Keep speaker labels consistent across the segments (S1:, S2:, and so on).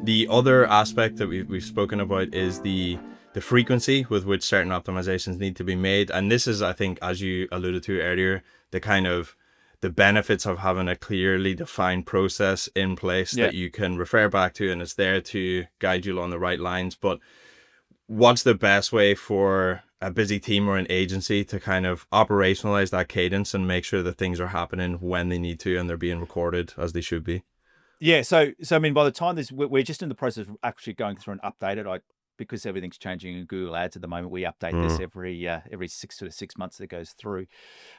S1: the other aspect that we've spoken about is the frequency with which certain optimizations need to be made. And this is, I think, as you alluded to earlier, the benefits of having a clearly defined process in place that you can refer back to, and it's there to guide you along the right lines. But what's the best way for a busy team or an agency to kind of operationalize that cadence and make sure that things are happening when they need to and they're being recorded as they should be?
S2: Yeah, so I mean, by the time we're just in the process of actually going through and update it. Because everything's changing in Google Ads at the moment, we update this every 6 months that it goes through.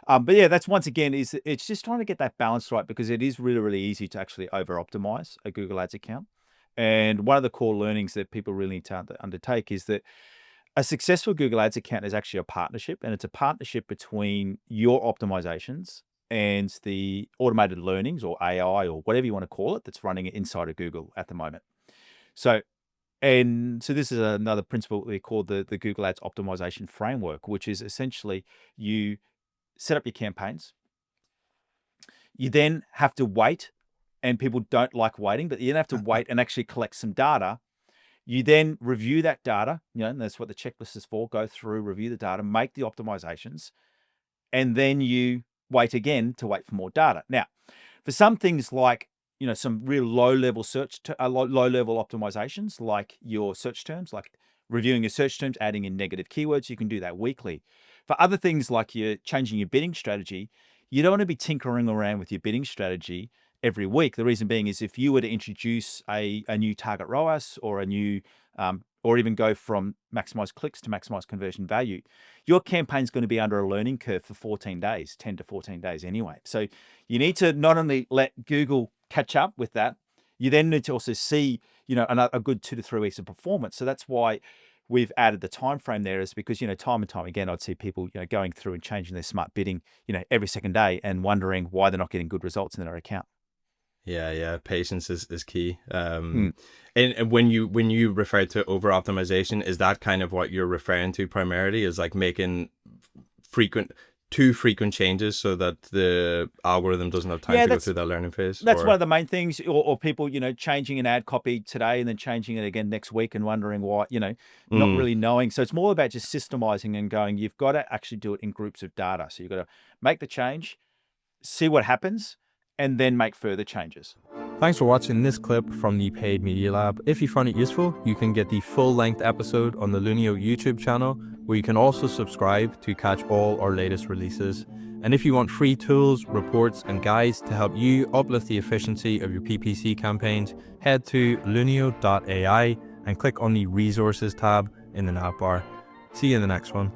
S2: But yeah, that's once again it's just trying to get that balance right, because it is really, really easy to actually over optimize a Google Ads account. And one of the core learnings that people really need to undertake is that a successful Google Ads account is actually a partnership, and it's a partnership between your optimizations and the automated learnings or AI or whatever you want to call it that's running inside of Google at the moment. So this is another principle we call the Google Ads optimization framework, which is essentially you set up your campaigns. You then have to wait, and people don't like waiting, but you then have to wait and actually collect some data. You then review that data, and that's what the checklist is for. Go through, review the data, make the optimizations, and then you wait again to wait for more data. Now, for some things like some real low-level low-level optimizations, like your search terms, like reviewing your search terms, adding in negative keywords, you can do that weekly. For other things like you're changing your bidding strategy, you don't want to be tinkering around with your bidding strategy every week. The reason being is if you were to introduce a new target ROAS or a new or even go from maximize clicks to maximize conversion value, your campaign's going to be under a learning curve for 14 days, 10 to 14 days anyway. So you need to not only let Google catch up with that, you then need to also see, a good 2 to 3 weeks of performance. So that's why we've added the time frame there, is because, time and time again, I'd see people, going through and changing their smart bidding, every second day and wondering why they're not getting good results in their account.
S1: Yeah. Patience is key. And when you refer to over optimization, is that kind of what you're referring to primarily, is like making too frequent changes so that the algorithm doesn't have time to go through that learning phase?
S2: That's one of the main things, or people, changing an ad copy today and then changing it again next week and wondering why, not really knowing. So it's more about just systemizing and going, you've got to actually do it in groups of data. So you've got to make the change, see what happens, and then make further changes.
S3: Thanks for watching this clip from the Paid Media Lab. If you found it useful, you can get the full-length episode on the Lunio YouTube channel, where you can also subscribe to catch all our latest releases. And if you want free tools, reports, and guides to help you uplift the efficiency of your PPC campaigns, head to lunio.ai and click on the Resources tab in the nav bar. See you in the next one.